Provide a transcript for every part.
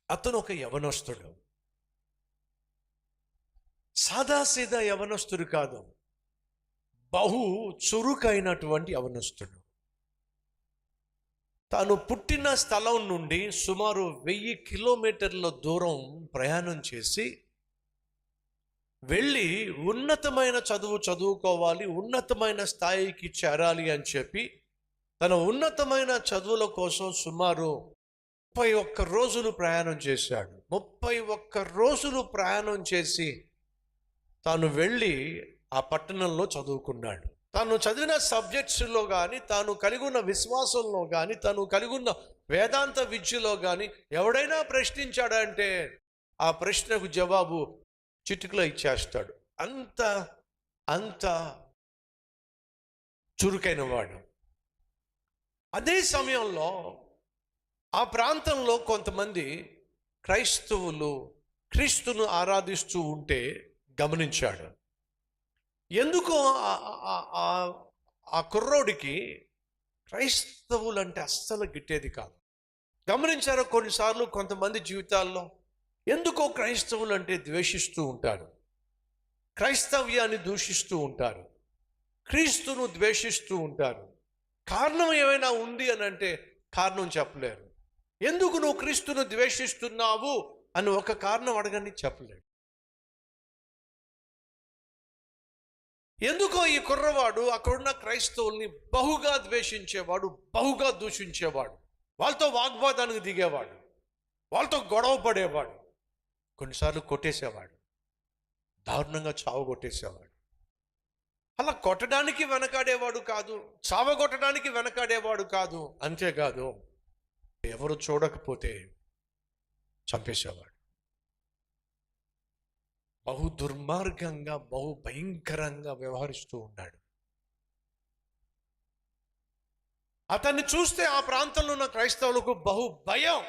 అతను ఒక యవనస్తుడు, సాదాసీదా యవనస్తుడు కాదు, బహు చురుకైనటువంటి యవనస్తుడు. తాను పుట్టిన స్థలం నుండి సుమారు 1000 కిలోమీటర్ల దూరం ప్రయాణం చేసి వెళ్ళి ఉన్నతమైన చదువు చదువుకోవాలి, ఉన్నతమైన స్థాయికి చేరాలి అని చెప్పి తన ఉన్నతమైన చదువుల కోసం సుమారు 31 రోజులు ప్రయాణం చేశాడు. 31 రోజులు ప్రయాణం చేసి తాను వెళ్ళి ఆ పట్టణంలో చదువుకున్నాడు. తాను చదివిన సబ్జెక్ట్స్లో కానీ, తాను కలిగి ఉన్న విశ్వాసంలో కానీ, తాను కలిగి ఉన్న వేదాంత విద్యలో కానీ ఎవడైనా ప్రశ్నించాడంటే ఆ ప్రశ్నకు జవాబు చిటికలో ఇచ్చేస్తాడు. అంత అంత చురుకైన వాడు. అదే సమయంలో ఆ ప్రాంతంలో కొంతమంది క్రైస్తవులు క్రీస్తును ఆరాధిస్తూ ఉంటే గమనించాడు. ఎందుకో ఆ కుర్రోడికి క్రైస్తవులు అంటే అస్సలు గిట్టేది కాదు. గమనించారో కొన్నిసార్లు కొంతమంది జీవితాల్లో ఎందుకో క్రైస్తవులు అంటే ద్వేషిస్తూ ఉంటారు, క్రైస్తవ్యాన్ని దూషిస్తూ ఉంటారు, క్రీస్తును ద్వేషిస్తూ ఉంటారు. కారణం ఏమైనా ఉంది అని అంటే కారణం చెప్పలేరు. ఎందుకు నువ్వు క్రీస్తును ద్వేషిస్తున్నావు అని ఒక కారణం అడగని చెప్పలేడు. ఎందుకో ఈ కుర్రవాడు అక్కడున్న క్రైస్తవుల్ని బహుగా ద్వేషించేవాడు, బహుగా దూషించేవాడు, వాళ్ళతో వాగ్వాదానికి దిగేవాడు, వాళ్ళతో గొడవ పడేవాడు, కొన్నిసార్లు కొట్టేసేవాడు, దారుణంగా చావు కొట్టేసేవాడు. అలా కొట్టడానికి వెనకాడేవాడు కాదు, చావగొట్టడానికి వెనకాడేవాడు కాదు. అంతేకాదు, ఎవరు చూడకపోతే చంపేసేవాడు. బహు దుర్మార్గంగా, బహు భయంకరంగా వ్యవహరిస్తూ ఉన్నాడు. అతన్ని చూస్తే ఆ ప్రాంతంలో ఉన్న క్రైస్తవులకు బహు భయం.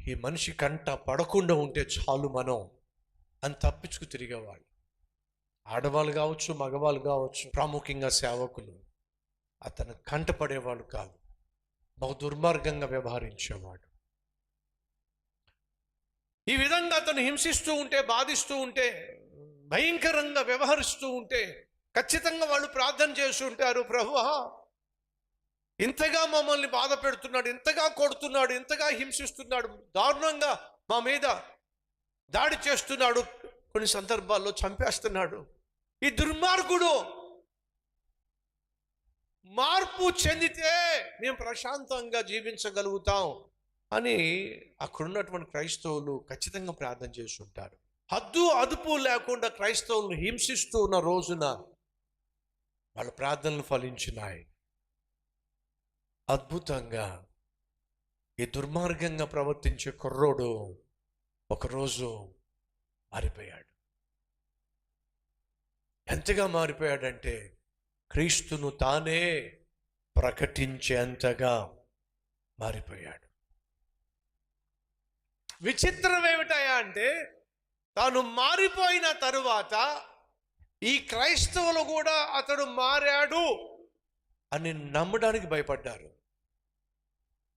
ఈ మనిషి కంట పడకుండా ఉంటే చాలు మనం అని తప్పించుకు తిరిగేవాళ్ళు. ఆడవాళ్ళు కావచ్చు, మగవాళ్ళు కావచ్చు, ప్రాముఖ్యంగా సేవకులు అతను కంటపడేవాళ్ళు కాదు. బహు దుర్మార్గంగా వ్యవహరించేవాడు. ఈ విధంగా అతను హింసిస్తూ ఉంటే, బాధిస్తూ ఉంటే, భయంకరంగా వ్యవహరిస్తూ ఉంటే ఖచ్చితంగా వాళ్ళు ప్రార్థన చేస్తూ ఉంటారు, ప్రభువా ఇంతగా మమ్మల్ని బాధ పెడుతున్నాడు, ఇంతగా కొడుతున్నాడు, ఇంతగా హింసిస్తున్నాడు, దారుణంగా మా మీద దాడి చేస్తున్నాడు, కొన్ని సందర్భాల్లో చంపేస్తున్నాడు. ఈ దుర్మార్గుడు మార్పు చెందితే మేము ప్రశాంతంగా జీవించగలుగుతాం అని అక్కడున్నటువంటి క్రైస్తవులు ఖచ్చితంగా ప్రార్థన చేస్తుంటారు. హద్దు అదుపు లేకుండా క్రైస్తవులను హింసిస్తూ ఉన్న రోజున వాళ్ళ ప్రార్థనలు ఫలించినాయి. అద్భుతంగా ఈ దుర్మార్గంగా ప్రవర్తించే కుర్రోడు ఒకరోజు మారిపోయాడు. ఎంతగా మారిపోయాడంటే క్రీస్తును తానే ప్రకటించేంతగా మారిపోయాడు. విచిత్రం ఏమిటాయా అంటే తాను మారిపోయిన తరువాత ఈ క్రైస్తవులు కూడా అతడు మారాడు అని నమ్మడానికి భయపడ్డారు.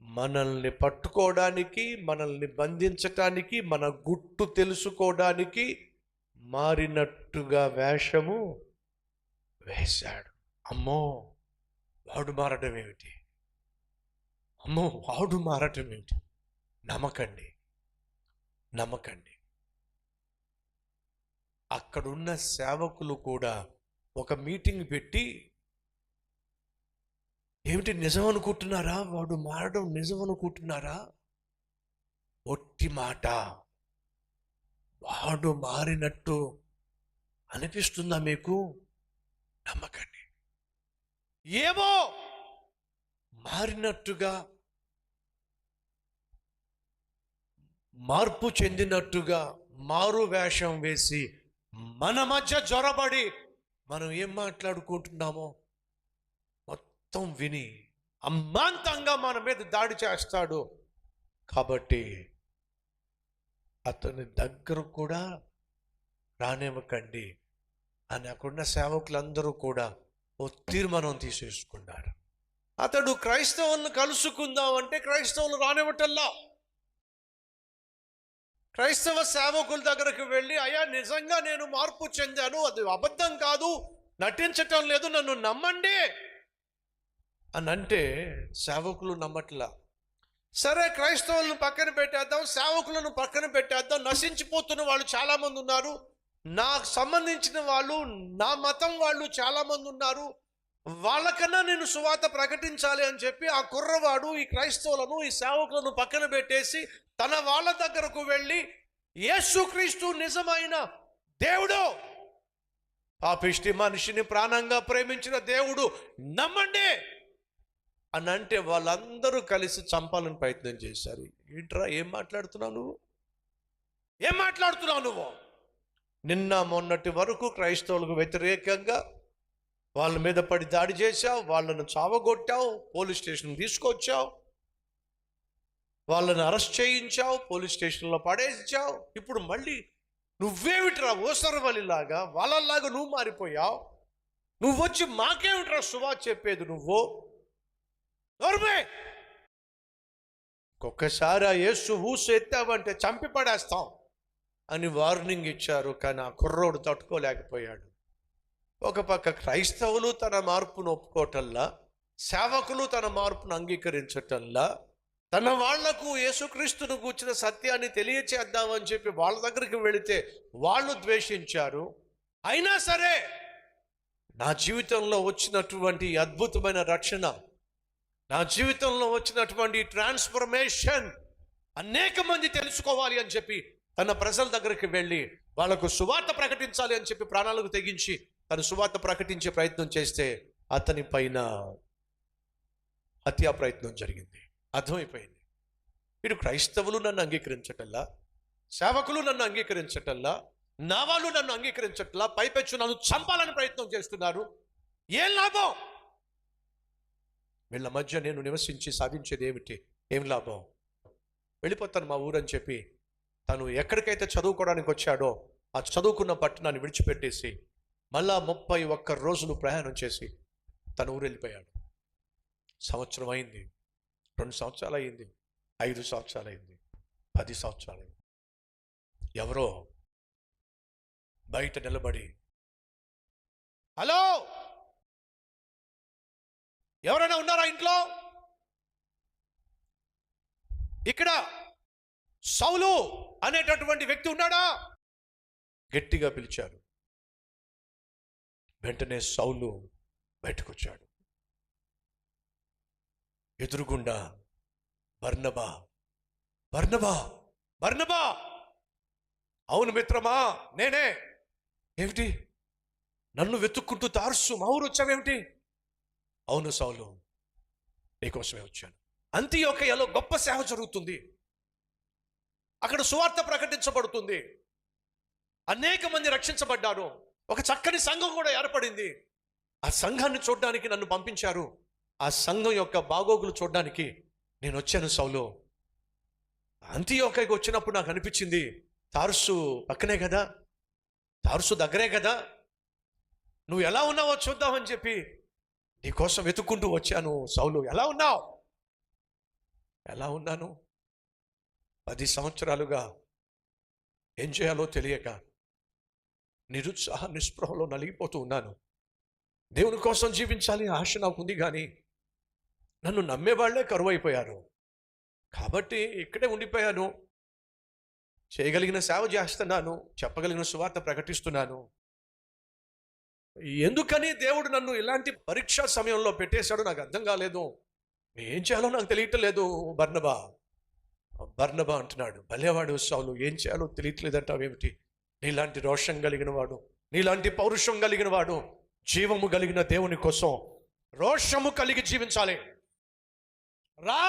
మనల్ని పట్టుకోవడానికి, మనల్ని బంధించటానికి, మన గుట్టు తెలుసుకోవడానికి మారినట్టుగా వేషము వేశాడు. అమ్మో వాడు మారటం ఏమిటి, అమ్మో వాడు మారటం ఏమిటి. నమ్మకండి, నమ్మకండి. అక్కడున్న సేవకులు కూడా ఒక మీటింగ్ పెట్టి, ఏమిటి నిజం అనుకుంటున్నారా, వాడు మారడం నిజం అనుకుంటున్నారా, ఒట్టి మాట, వాడు మారినట్టు అనిపిస్తుందా మీకు, నమ్మకండి. ఏమో మారినట్టుగా, మార్పు చెందినట్టుగా మారు వేషం వేసి మన మధ్య జొరబడి మనం ఏం మాట్లాడుకుంటున్నామో మొత్తం విని అమాంతంగా మన మీద దాడి చేస్తాడు. కాబట్టి అతని దగ్గర కూడా రానివ్వకండి అని అక్కడున్న సేవకులందరూ కూడా ఓ తీర్మానం తీసేసుకున్నారు. అతడు క్రైస్తవులను కలుసుకుందాం అంటే క్రైస్తవులు రానివ్వటల్లా. క్రైస్తవ సేవకుల దగ్గరకు వెళ్ళి, అయ్యా నిజంగా నేను మార్పు చెందాను, అది అబద్ధం కాదు, నటించటం లేదు, నన్ను నమ్మండి అని అంటే సేవకులు నమ్మట్లా. సరే క్రైస్తవులను పక్కన పెట్టేద్దాం, సేవకులను పక్కన పెట్టేద్దాం, నశించిపోతున్న వాళ్ళు చాలామంది ఉన్నారు, నాకు సంబంధించిన వాళ్ళు నా మతం వాళ్ళు చాలామంది ఉన్నారు, వాళ్ళకన్నా నేను సువార్త ప్రకటించాలి అని చెప్పి ఆ కుర్రవాడు ఈ క్రైస్తవులను ఈ సేవకులను పక్కన పెట్టేసి తన వాళ్ళ దగ్గరకు వెళ్ళి, యేసుక్రీస్తు నిజమైన దేవుడు, పాపిష్టి మనిషిని ప్రాణంగా ప్రేమించిన దేవుడు, నమ్మండి అని అంటే వాళ్ళందరూ కలిసి చంపాలని ప్రయత్నం చేశారు. ఏంట్రా ఏం మాట్లాడుతున్నావు నువ్వు, ఏం మాట్లాడుతున్నావు నువ్వు? నిన్న మొన్నటి వరకు క్రైస్తవులకు వ్యతిరేకంగా వాళ్ళ మీద పడి దాడి చేశావు, వాళ్ళను చావగొట్టావు, పోలీస్ స్టేషన్ తీసుకొచ్చావు, వాళ్ళని అరెస్ట్ చేయించావు, పోలీస్ స్టేషన్లో పడేసావు. ఇప్పుడు మళ్ళీ నువ్వేమిట్రా ఓసరవల్లిలాగా వాళ్ళలాగా నువ్వు మారిపోయావు, నువ్వు వచ్చి మాకేమిట్రా సువార్త చెప్పేది నువ్వు? నోర్మే, ఒక్కసారి ఆ యేసు ఊసు ఎత్తావంటే చంపి పడేస్తాం అని వార్నింగ్ ఇచ్చారు. కానీ ఆ కుర్రోడు తట్టుకోలేకపోయాడు. ఒక పక్క క్రైస్తవులు తన మార్పును ఒప్పుకోవటంలా, సేవకులు తన మార్పును అంగీకరించటంలా, తన వాళ్లకు యేసుక్రీస్తును కూర్చిన సత్యాన్ని తెలియచేద్దామని చెప్పి వాళ్ళ దగ్గరికి వెళితే వాళ్ళు ద్వేషించారు. అయినా సరే నా జీవితంలో వచ్చినటువంటి అద్భుతమైన రక్షణ, నా జీవితంలో వచ్చినటువంటి ట్రాన్స్ఫర్మేషన్ అనేక మంది తెలుసుకోవాలి అని చెప్పి తన ప్రజల దగ్గరికి వెళ్ళి వాళ్ళకు సువార్త ప్రకటించాలి అని చెప్పి ప్రాణాలకు తెగించి తను సువార్త ప్రకటించే ప్రయత్నం చేస్తే అతని పైన హత్యా ప్రయత్నం జరిగింది. అర్థమైపోయింది, వీడు క్రైస్తవులు నన్ను అంగీకరించటల్లా, సేవకులు నన్ను అంగీకరించటల్లా, నా వాళ్ళు నన్ను అంగీకరించట్లా, పైపెచ్చు నన్ను చంపాలని ప్రయత్నం చేస్తున్నారు, ఏం లాభం? వీళ్ళ మధ్య నేను నివసించి సాధించేది ఏమిటి, ఏం లాభం? వెళ్ళిపోతాను మా ఊరని చెప్పి తను ఎక్కడికైతే చదువుకోవడానికి వచ్చాడో ఆ చదువుకున్న పట్టణాన్ని విడిచిపెట్టేసి మళ్ళా 31 రోజులు ప్రయాణం చేసి తన ఊరు వెళ్ళిపోయాడు. సంవత్సరం అయింది, 2 సంవత్సరాలు అయింది, 5 సంవత్సరాలు అయింది, 10 సంవత్సరాలు అయింది. ఎవరో బయట నిలబడి, హలో ఎవరైనా ఉన్నారా ఇంట్లో? ఇక్కడ సౌలు అనేటటువంటి వ్యక్తి ఉన్నాడా? గట్టిగా పిలిచారు. వెంటనే సౌలు బయటకు వచ్చాడు. ఎదురుగుండా బర్నబా, బర్నబా, బర్నబా, అవును మిత్రమా నేనే. ఏమిటి, నన్ను వెతుక్కుంటూ తార్సు మా ఊరు వచ్చావేమిటి? అవును సౌలు, నీకోసమే వచ్చాను. అంతియోకయలో గొప్ప సేవ జరుగుతుంది, అక్కడ సువార్త ప్రకటించబడుతుంది, అనేక మంది రక్షించబడ్డారు, ఒక చక్కని సంఘం కూడా ఏర్పడింది. ఆ సంఘాన్ని చూడడానికి నన్ను పంపించారు, ఆ సంఘం యొక్క బాగోగులు చూడడానికి నేను వచ్చాను సౌలు. అంతియోకయకు వచ్చినప్పుడు నాకు అనిపించింది, తార్సు పక్కనే కదా, తార్సు దగ్గరే కదా, నువ్వు ఎలా ఉన్నావో చూద్దామని చెప్పి నీకోసం వెతుక్కుంటూ వచ్చాను సౌలు. ఎలా ఉన్నావు? ఎలా ఉన్నాను? 10 సంవత్సరాలుగా ఏం చేయాలో తెలియక నిరుత్సాహ నిస్పృహలో నలిగిపోతూ ఉన్నాను. దేవుని కోసం జీవించాలి ఆశ నాకుంది, కానీ నన్ను నమ్మేవాళ్లే కరువైపోయారు. కాబట్టి ఇక్కడే ఉండిపోయాను. చేయగలిగిన సేవ చేస్తున్నాను, చెప్పగలిగిన సువార్త ప్రకటిస్తున్నాను. ఎందుకని దేవుడు నన్ను ఇలాంటి పరీక్షా సమయంలో పెట్టేశాడో నాకు అర్థం కాలేదు. ఏం చేయాలో నాకు తెలియటం లేదు. బర్నబా, బర్నబా అంటున్నాడు. భలేవాడు సౌలు, ఏం చేయాలో తెలియట్లేదంటావేమిటి? నీలాంటి రోషం కలిగిన వాడు, నీలాంటి పౌరుషం కలిగిన వాడు, జీవము కలిగిన దేవుని కోసం రోషము కలిగి జీవించాలి. రా,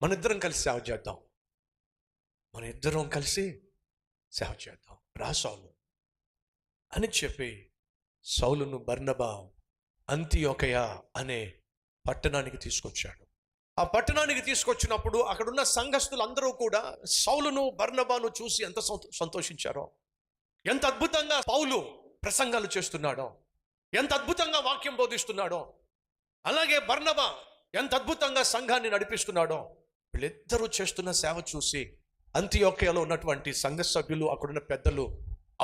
మన ఇద్దరం కలిసి సేవ చేద్దాం, మన ఇద్దరం కలిసి సేవ చేద్దాం, రా సౌలు అని చెప్పి సౌలును బర్నబా అంతియోకయ అనే పట్టణానికి తీసుకొచ్చాడు. ఆ పట్టణానికి తీసుకొచ్చినప్పుడు అక్కడున్న సంఘస్థులందరూ కూడా సౌలును బర్నబాను చూసి ఎంత సంతోషించారో, ఎంత అద్భుతంగా పౌలు ప్రసంగాలు చేస్తున్నాడో, ఎంత అద్భుతంగా వాక్యం బోధిస్తున్నాడో, అలాగే బర్నబా ఎంత అద్భుతంగా సంఘాన్ని నడిపిస్తున్నాడో. వీళ్ళిద్దరూ చేస్తున్న సేవ చూసి అంతియోక్యలో ఉన్నటువంటి సంఘ సభ్యులు, అక్కడున్న పెద్దలు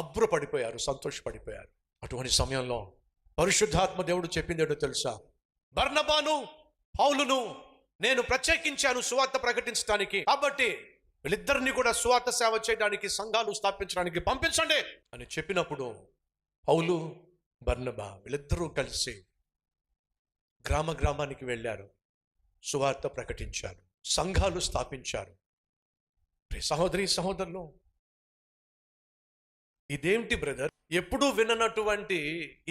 అబ్బురపడిపోయారు, సంతోషపడిపోయారు. అటువంటి సమయంలో పరిశుద్ధాత్మ దేవుడు చెప్పింది ఏంటో తెలుసా? బర్నబాను, పౌలును నేను ప్రత్యేకించాను సువార్త ప్రకటించడానికి, కాబట్టి వీళ్ళిద్దరిని కూడా సువార్త సేవ చేయడానికి, సంఘాలు స్థాపించడానికి పంపించండి అని చెప్పినప్పుడు పౌలు, బర్నబా వీళ్ళిద్దరూ కలిసి గ్రామానికి వెళ్ళారు, సువార్త ప్రకటించారు, సంఘాలు స్థాపించారు. సహోదరి సహోదరులు, ఇదేమిటి బ్రదర్, ఎప్పుడూ విననటువంటి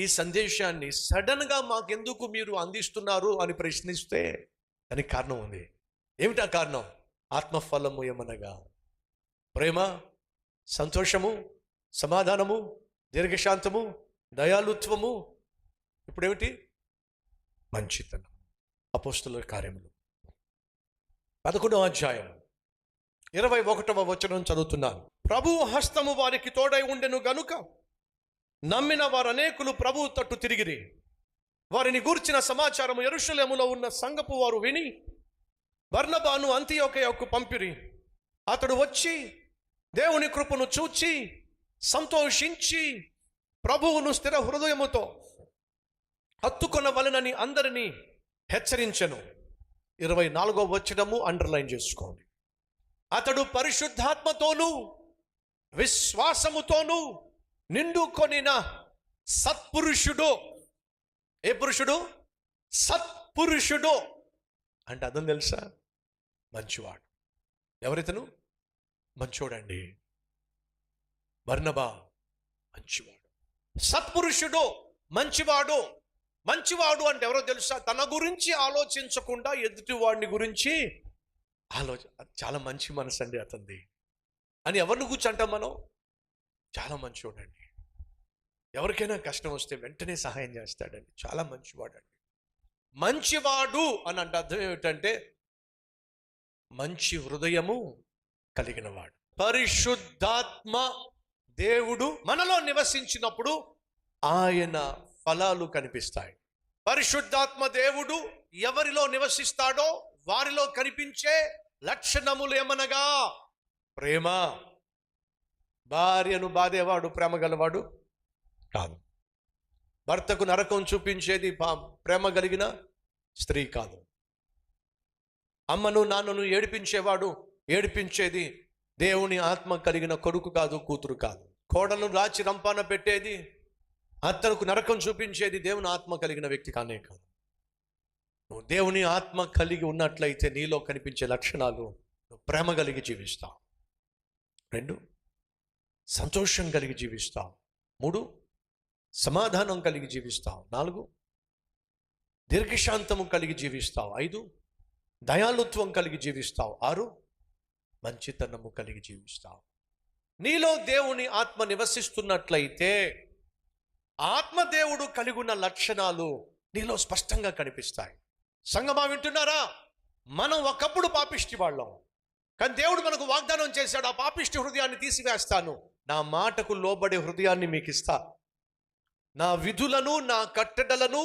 ఈ సందేశాన్ని సడన్ గా మాకెందుకు మీరు అందిస్తున్నారు అని ప్రశ్నిస్తే దానికి కారణం ఉంది. ఏమిటా కారణం? ఆత్మఫలము ఏమనగా ప్రేమ, సంతోషము, సమాధానము, దీర్ఘశాంతము, దయాళుత్వము, ఇప్పుడేమిటి? మంచితనం. అపోస్తలుల కార్యములు 11వ అధ్యాయం 21వ వచనం చదువుతున్నాను. ప్రభువు హస్తము వారికి తోడై ఉండెను గనుక నమ్మిన వారు అనేకులు ప్రభువు తట్టు తిరిగిరి. వారిని గూర్చిన సమాచారము యెరూషలేములో ఉన్న సంఘపు వారు విని బర్నబాను అంతియోకయకు పంపిరి. అతడు వచ్చి దేవుని కృపను చూచి సంతోషించి ప్రభువును స్థిర హృదయముతో హత్తుకొనవలెనని అందరినీ హెచ్చరించెను. 24వ వచనము అండర్లైన్ చేసుకోండి. అతడు పరిశుద్ధాత్మతోనూ విశ్వాసముతోనూ నిండుకొనిన సత్పురుషుడు. ఏ పురుషుడు? సత్పురుషుడు అంటే అర్థం తెలుసా? మంచివాడు. ఎవరితను? మంచోడండి. బర్నబా మంచివాడు, సత్పురుషుడు, మంచివాడు. మంచివాడు అంటే ఎవరో తెలుసా? తన గురించి ఆలోచించకుండా ఎదుటివాడిని గురించి చాలా మంచి మనసు అండి అతనిది అని ఎవరిని కూర్చుంటాం మనం? చాలా మంచివాడండి, ఎవరికైనా కష్టం వస్తే వెంటనే సహాయం చేస్తాడండి, చాలా మంచివాడండి. మంచివాడు అని అంటే అర్థం ఏమిటంటే మంచి హృదయము కలిగిన వాడు. పరిశుద్ధాత్మ దేవుడు మనలో నివసించినప్పుడు ఆయన ఫలాలు కనిపిస్తాయి. పరిశుద్ధాత్మ దేవుడు ఎవరిలో నివసిస్తాడో వారిలో కనిపించే లక్షణములు ఏమనగా ప్రేమ. భార్యను బాధేవాడు ప్రేమ గలవాడు కాదు. భర్తకు నరకం చూపించేది ప్రేమ కలిగిన స్త్రీ కాదు. అమ్మను నాన్నను ఏడిపించేది దేవుని ఆత్మ కలిగిన కొడుకు కాదు, కూతురు కాదు. కోడలను రాచి రంపాన పెట్టేది, అతనికి నరకం చూపించేది దేవుని ఆత్మ కలిగిన వ్యక్తి కానే కాదు. నువ్వు దేవుని ఆత్మ కలిగి ఉన్నట్లయితే నీలో కనిపించే లక్షణాలు, నువ్వు ప్రేమ కలిగి జీవిస్తావు. 2 సంతోషం కలిగి జీవిస్తావు. 3 సమాధానం కలిగి జీవిస్తావు. 4 దీర్ఘశాంతము కలిగి జీవిస్తావు. 5 దయాళుత్వం కలిగి జీవిస్తావు. 6 మంచితనము కలిగి జీవిస్తావు. నీలో దేవుని ఆత్మ నివసిస్తున్నట్లయితే ఆత్మదేవుడు కలిగి ఉన్న లక్షణాలు నీలో స్పష్టంగా కనిపిస్తాయి. సంగమా వింటున్నారా? మనం ఒకప్పుడు పాపిష్టి వాళ్ళం, కానీ దేవుడు మనకు వాగ్దానం చేశాడు, ఆ పాపిష్టి హృదయాన్ని తీసివేస్తాను, నా మాటకు లోబడే హృదయాన్ని మీకు ఇస్తా, నా విధులను నా కట్టడలను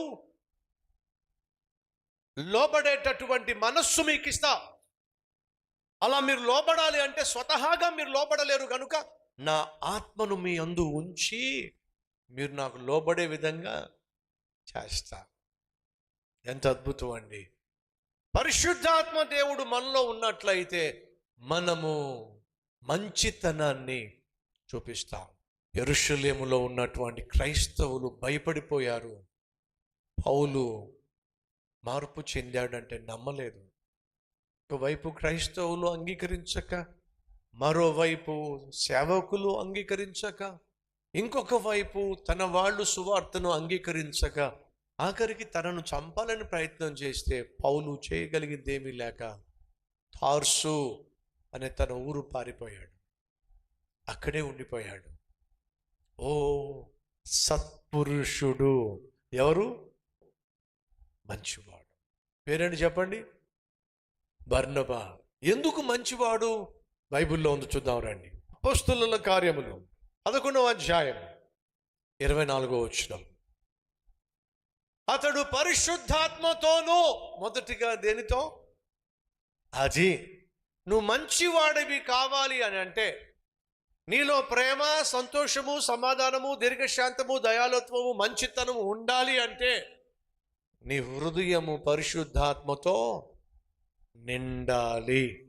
లోబడేటటువంటి మనస్సు మీకు ఇస్తా. అలా మీరు లోబడాలి అంటే స్వతహాగా మీరు లోబడలేరు కనుక నా ఆత్మను మీ అందు ఉంచి మీరు నాకు లోబడే విధంగా చేస్తా. ఎంత అద్భుతం అండి! పరిశుద్ధాత్మ దేవుడు మనలో ఉన్నట్లయితే మనము మంచితనాన్ని చూపిస్తాం. యెరూషలేములో ఉన్నటువంటి క్రైస్తవులు భయపడిపోయారు. పౌలు మార్పు చెందాడంటే నమ్మలేదు. ఒకవైపు క్రైస్తవులు అంగీకరించక, మరోవైపు సేవకులు అంగీకరించక, ఇంకొక వైపు తన వాళ్ళు సువార్తను అంగీకరించక, ఆఖరికి తనను చంపాలని ప్రయత్నం చేస్తే పౌలు చేయగలిగిందేమీ లేక తార్సు అనే తన ఊరు పారిపోయాడు, అక్కడే ఉండిపోయాడు. ఓ సత్పురుషుడు! ఎవరు? మంచివాడు. పేరేంటి చెప్పండి? బర్నబా. ఎందుకు మంచివాడు? బైబిల్లో ఉంది, చూద్దాం రండి. అపోస్తలుల కార్యములు 11వ అధ్యాయం 24వ వచనం. అతడు పరిశుద్ధాత్మతోనూ, మొదటిగా దేనితో? అది నువ్వు మంచివాడివి కావాలి అని అంటే, నీలో ప్రేమ, సంతోషము, సమాధానము, దీర్ఘశాంతము, దయాళుత్వము, మంచితనము ఉండాలి అంటే నీ హృదయము పరిశుద్ధాత్మతో నిండాలి.